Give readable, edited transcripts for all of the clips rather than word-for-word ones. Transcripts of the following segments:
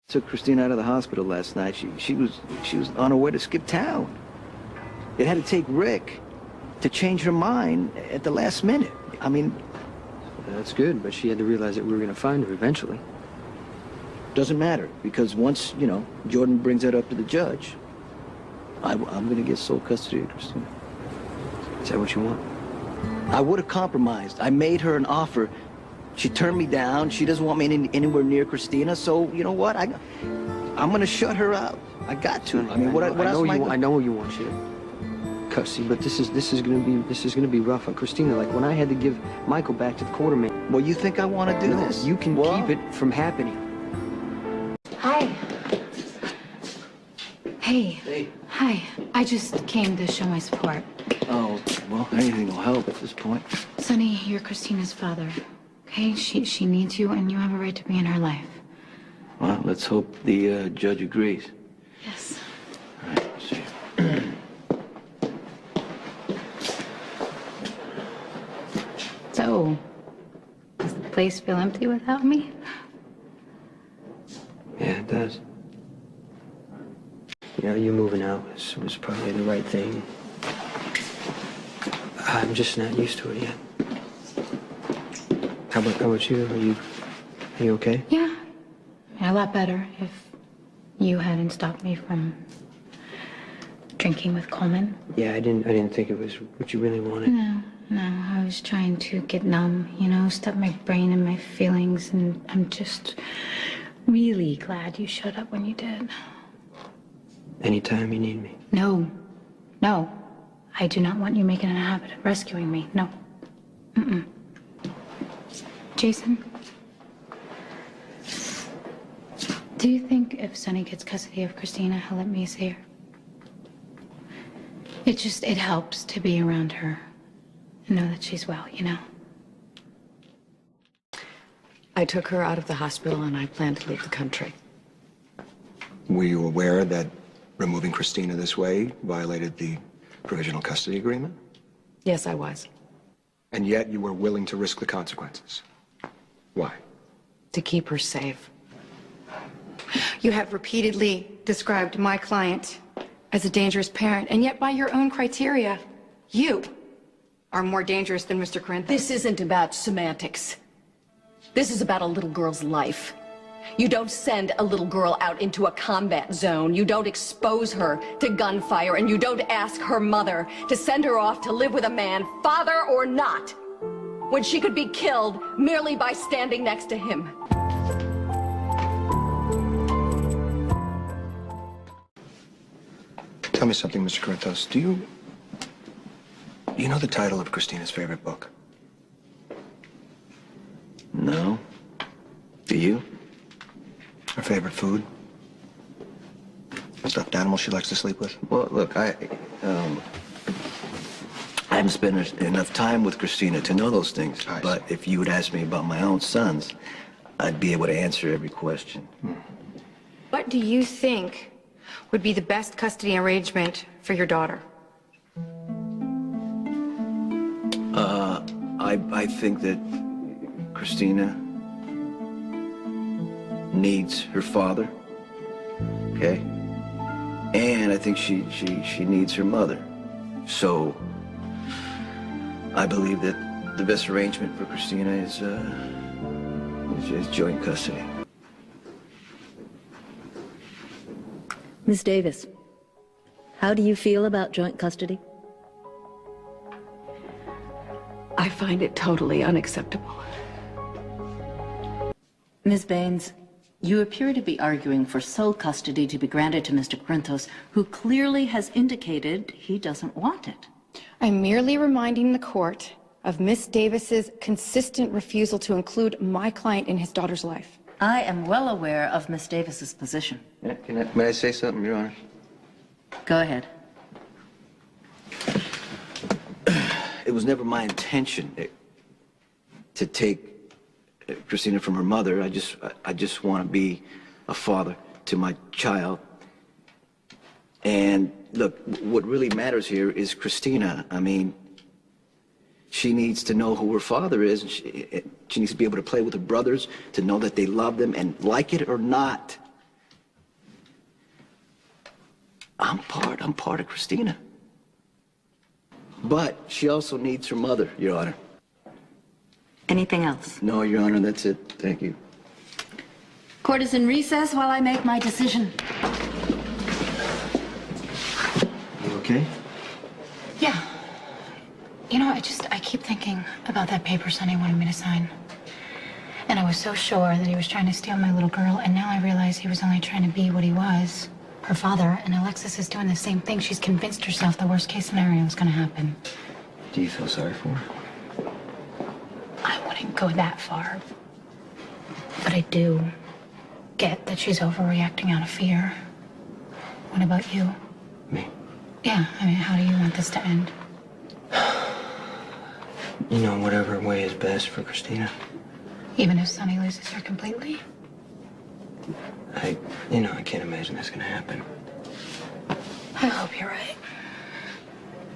Took Christina out of the hospital last night. She was on her way to skip town. It had to take Rick to change her mind at the last minute. I mean... That's good, but she had to realize that we were going to find her eventually. Doesn't matter, because once, you know, Jordan brings that up to the judge, I'm going to get sole custody of Christina. Is that what you want? I would have compromised. I made her an offer. She turned me down. She doesn't want me anywhere near Christina, so you know what? I'm going to shut her out. I got to. I mean, what else am I... I know you want you custody, but this is gonna be rough on Christina. Like when I had to give Michael back to the quartermain. Well, you think I want to do this? You can keep it from happening. Hi. Hey. Hey. Hi. I just came to show my support. Oh, well, anything will help at this point. Sonny, you're Christina's father. Okay? She needs you, and you have a right to be in her life. Well, let's hope the judge agrees. Yes. All right, let's see. So, does the place feel empty without me? Yeah, it does. You know, you moving out was probably the right thing. I'm just not used to it yet. How about you? Are you okay? Yeah. A lot better if you hadn't stopped me from drinking with Coleman. Yeah, I didn't think it was what you really wanted. No, I was trying to get numb, you know, stop my brain and my feelings, and I'm just really glad you showed up when you did. Anytime you need me. No. I do not want you making a habit of rescuing me. No. Jason, do you think if Sonny gets custody of Christina, he'll let me see her? It helps to be around her and know that she's well, you know? I took her out of the hospital and I plan to leave the country. Were you aware that removing Christina this way violated the provisional custody agreement? Yes, I was. And yet you were willing to risk the consequences. Why? To keep her safe. You have repeatedly described my client as a dangerous parent, and yet by your own criteria, you are more dangerous than Mr. Corinthos. This isn't about semantics. This is about a little girl's life. You don't send a little girl out into a combat zone. You don't expose her to gunfire, and you don't ask her mother to send her off to live with a man, father or not, when she could be killed merely by standing next to him. Tell me something, Mr. Corinthos. Do you know the title of Christina's favorite book? No. Do you? Her favorite food? Stuffed animal she likes to sleep with? Well, look, I haven't spent enough time with Christina to know those things. But if you would ask me about my own sons, I'd be able to answer every question. What do you think would be the best custody arrangement for your daughter? I think that Christina needs her father, okay? And I think she needs her mother. So I believe that the best arrangement for Christina is joint custody. Miss Davis, how do you feel about joint custody? I find it totally unacceptable. Ms. Baines, you appear to be arguing for sole custody to be granted to Mr. Corinthos, who clearly has indicated he doesn't want it. I'm merely reminding the court of Miss Davis's consistent refusal to include my client in his daughter's life. I am well aware of Miss Davis's position. May I say something, Your Honor? Go ahead. It was never my intention to take Christina from her mother. I just want to be a father to my child. And look, what really matters here is Christina. I mean, she needs to know who her father is, and she needs to be able to play with her brothers, to know that they love them, and like it or not, I'm part of Christina. But she also needs her mother, Your Honor. Anything else? No, Your Honor, that's it. Thank you. Court is in recess while I make my decision. You okay? Yeah. You know, I keep thinking about that paper Sonny wanted me to sign. And I was so sure that he was trying to steal my little girl, and now I realize he was only trying to be what he was, her father, and Alexis is doing the same thing. She's convinced herself the worst case scenario is gonna happen. Do you feel sorry for her? I wouldn't go that far. But I do get that she's overreacting out of fear. What about you? Me? Yeah, I mean, how do you want this to end? You know, whatever way is best for Christina. Even if Sonny loses her completely? I can't imagine that's gonna happen. I hope you're right.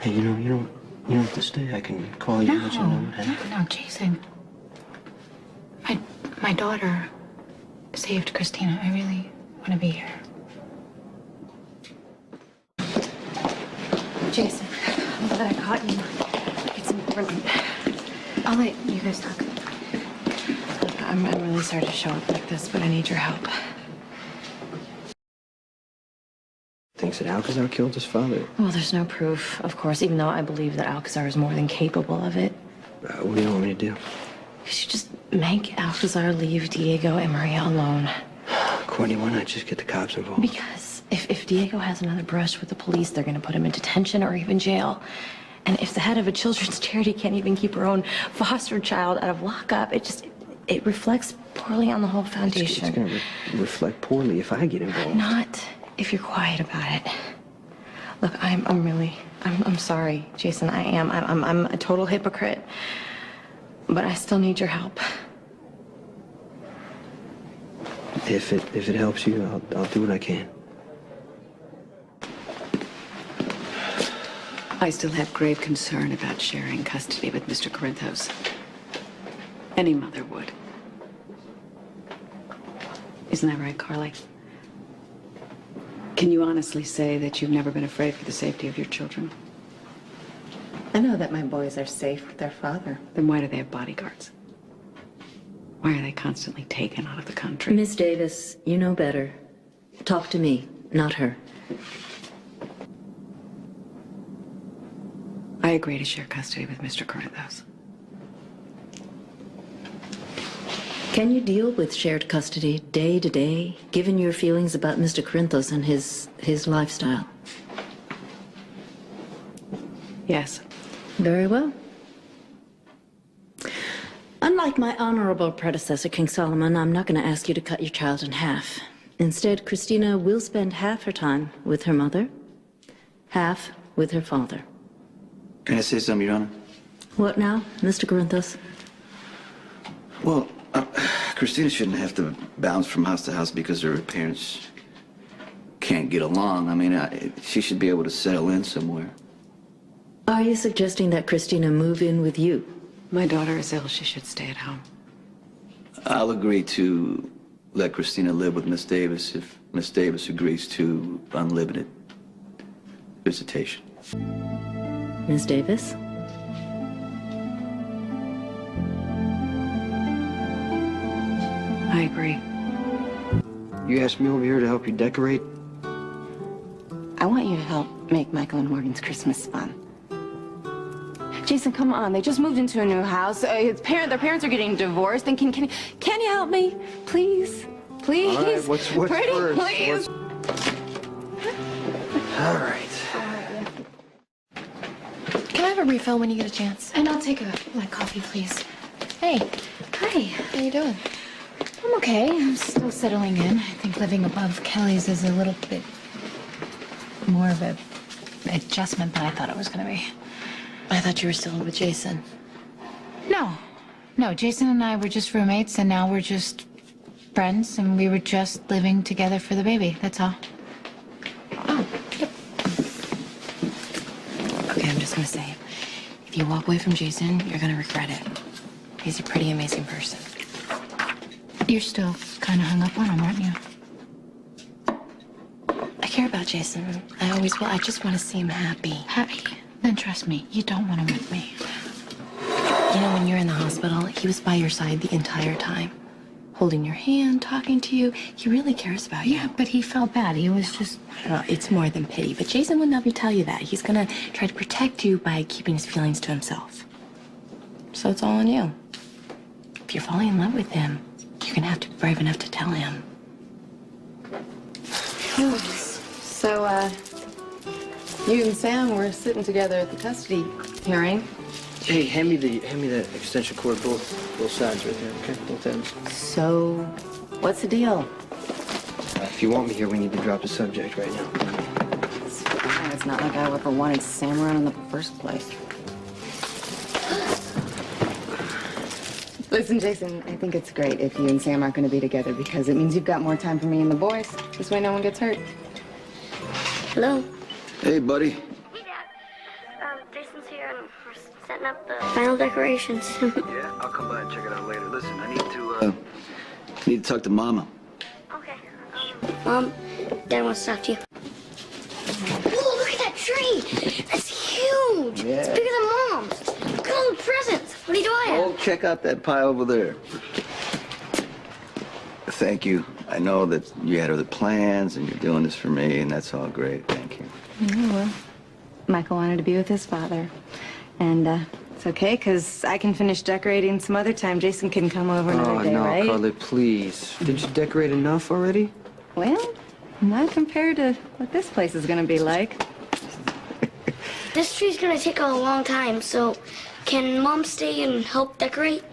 Hey, you don't have to stay. I can call you and let you know what happened. No, Jason. My daughter saved Christina. I really want to be here. Jason, I'm glad I caught you. It's important. I'll let you guys talk. I'm really sorry to show up like this, but I need your help. Thinks that Alcazar killed his father. Well, there's no proof, of course, even though I believe that Alcazar is more than capable of it. What do you want me to do? You should just make Alcazar leave Diego and Maria alone. Courtney, why not just get the cops involved? Because if Diego has another brush with the police, they're going to put him in detention or even jail. And if the head of a children's charity can't even keep her own foster child out of lockup, it reflects poorly on the whole foundation. It's going to reflect poorly if I get involved. Not if you're quiet about it. Look, I'm sorry, Jason. I am. I'm a total hypocrite. But I still need your help. If it helps you, I'll do what I can. I still have grave concern about sharing custody with Mr. Corinthos. Any mother would. Isn't that right, Carly? Can you honestly say that you've never been afraid for the safety of your children? I know that my boys are safe with their father. Then why do they have bodyguards? Why are they constantly taken out of the country? Miss Davis, you know better. Talk to me, not her. I agree to share custody with Mr. Corinthos. Can you deal with shared custody day to day, given your feelings about Mr. Corinthos and his lifestyle? Yes. Very well. Unlike my honorable predecessor, King Solomon, I'm not going to ask you to cut your child in half. Instead, Christina will spend half her time with her mother, half with her father. Can I say something, Your Honor? What now, Mr. Corinthos? Well, Christina shouldn't have to bounce from house to house because her parents can't get along. I mean, she should be able to settle in somewhere. Are you suggesting that Christina move in with you? My daughter is ill. She should stay at home. I'll agree to let Christina live with Miss Davis if Miss Davis agrees to unlimited visitation. Miss Davis? I agree. You asked me over here to help you decorate? I want you to help make Michael and Morgan's Christmas fun. Jason, come on. They just moved into a new house. Their parents are getting divorced. And can you help me? Please? Please? All right, what's Pretty, first? please? All right. Can I have a refill when you get a chance? And I'll take a black coffee, please. Hey. Hi. How you doing? I'm okay. I'm still settling in. I think living above Kelly's is a little bit more of a adjustment than I thought it was going to be. I thought you were still with Jason. No, Jason and I were just roommates, and now we're just friends, and we were just living together for the baby. That's all. Oh, yep. Okay, I'm just gonna say, if you walk away from Jason, you're gonna regret it. He's a pretty amazing person. You're still kind of hung up on him, aren't you? I care about Jason. I always will. I just want to see him happy. Happy? Then trust me, you don't want him with me. You know, when you're in the hospital, he was by your side the entire time. Holding your hand, talking to you. He really cares about you. Yeah, but he felt bad. He was just... I don't know, it's more than pity. But Jason would never tell you that. He's gonna try to protect you by keeping his feelings to himself. So it's all on you. If you're falling in love with him, you're gonna have to be brave enough to tell him. So, you and Sam were sitting together at the custody hearing. Hey, hand me that extension cord, both sides right there, okay? Both ends. So, what's the deal? If you want me here, we need to drop the subject right now. It's fine. It's not like I ever wanted Sam around in the first place. Listen, Jason, I think it's great if you and Sam aren't going to be together because it means you've got more time for me and the boys. This way no one gets hurt. Hello. Hey, buddy. Hey, Dad. Jason's here and we're setting up the final decorations. Yeah, I'll come by and check it out later. Listen, I need to talk to Mama. Okay. Mom, Dad wants to talk to you. Whoa, look at that tree! That's huge! Yeah. It's bigger than Mom's. Look at all the presents. What do I have? Oh, check out that pile over there. Thank you. I know that you had other plans and you're doing this for me, and that's all great. Thank you. Well, Michael wanted to be with his father. And it's okay, because I can finish decorating some other time. Jason can come over another day, no, right? Carla, please. Did you decorate enough already? Well, not compared to what this place is going to be like. This tree's gonna take a long time, so can Mom stay and help decorate?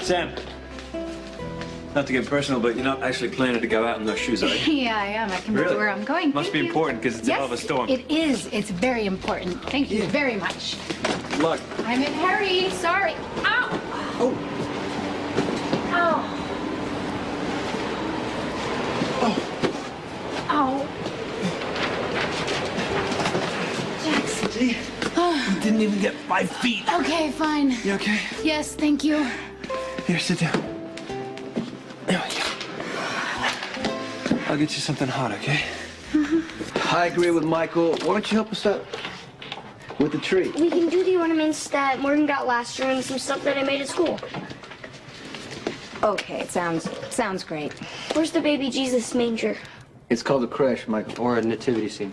Sam, not to get personal, but you're not actually planning to go out in those shoes, are you? Yeah, I am. I can Really? tell where I'm going. Must Thank be you. important because it's a hell of a storm. It is. It's very important. Thank you very much. Good luck. I'm in a hurry. Sorry. Ow! Oh. Ow! Ow! Jackson. See? You didn't even get 5 feet. Okay, fine. You okay? Yes, thank you. Here, sit down. There we go. I'll get you something hot, okay? I agree with Michael. Why don't you help us out with the tree? We can do the ornaments that Morgan got last year and some stuff that I made at school. Okay, sounds great. Where's the baby Jesus manger? It's called a creche, Michael. Or a nativity scene.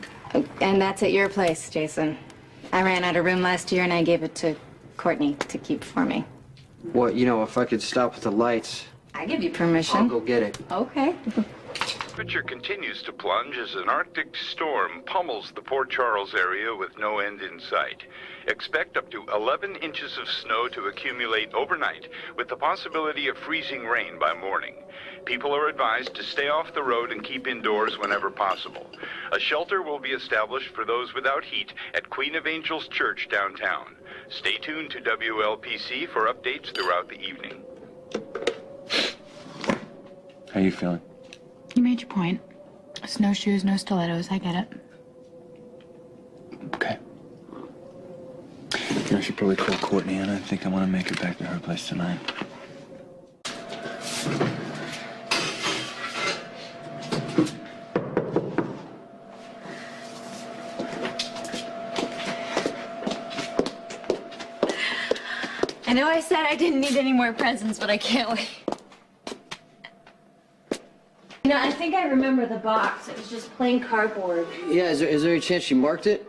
And that's at your place, Jason. I ran out of room last year and I gave it to Courtney to keep for me. What, you know, if I could stop with the lights, I give you permission. I'll go get it. Okay. Temperature continues to plunge as an Arctic storm pummels the Port Charles area with no end in sight. Expect up to 11 inches of snow to accumulate overnight, with the possibility of freezing rain by morning. People are advised to stay off the road and keep indoors whenever possible. A shelter will be established for those without heat at Queen of Angels Church downtown. Stay tuned to WLPC for updates throughout the evening. How you feeling? You made your point. Snowshoes, no stilettos. I get it. Okay. You know, I should probably call Courtney, and I think I want to make it back to her place tonight. I know I said I didn't need any more presents, but I can't wait. You know, I think I remember the box. It was just plain cardboard. Yeah, is there a chance she marked it?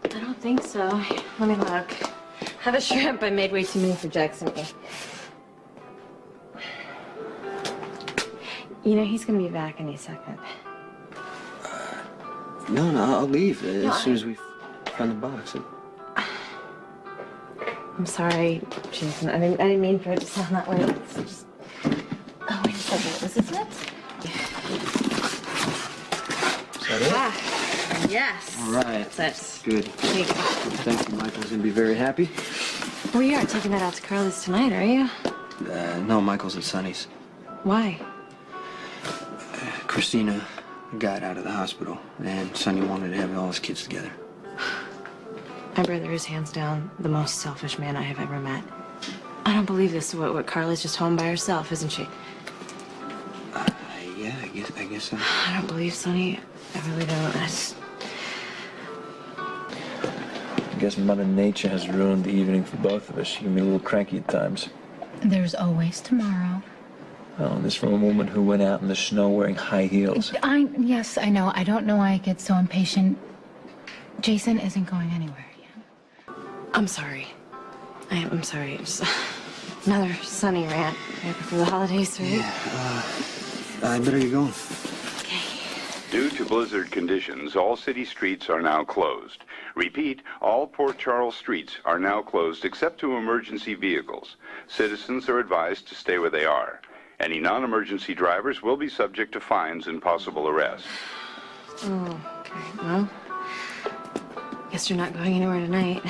I don't think so. Let me look. Have a shrimp. I made way too many for Jackson. You know, he's gonna be back any second. No, I'll leave as soon as we find the box. I'm sorry, Jason. I didn't mean for it to sound that way. It's just... Oh, wait a second. Was this it? Is that it? Ah, yes. All right. That's Good. Thank you, Michael's gonna be very happy. Well, you aren't taking that out to Carla's tonight, are you? No, Michael's at Sonny's. Why? Christina got out of the hospital, and Sonny wanted to have all his kids together. My brother is hands down the most selfish man I have ever met. I don't believe this. What Carla's just home by herself, isn't she? Yeah, I guess so. I don't believe Sonny. I really don't. I guess Mother Nature has ruined the evening for both of us. She can be a little cranky at times. There's always tomorrow. Oh, and this from a woman who went out in the snow wearing high heels. Yes, I know. I don't know why I get so impatient. Jason isn't going anywhere yet. I'm sorry. I'm sorry. It's another Sonny rant right before the holidays, right? Yeah, I better get going. Due to blizzard conditions, all city streets are now closed. Repeat, all Port Charles streets are now closed except to emergency vehicles. Citizens are advised to stay where they are. Any non-emergency drivers will be subject to fines and possible arrest. Oh, okay. Well, guess you're not going anywhere tonight.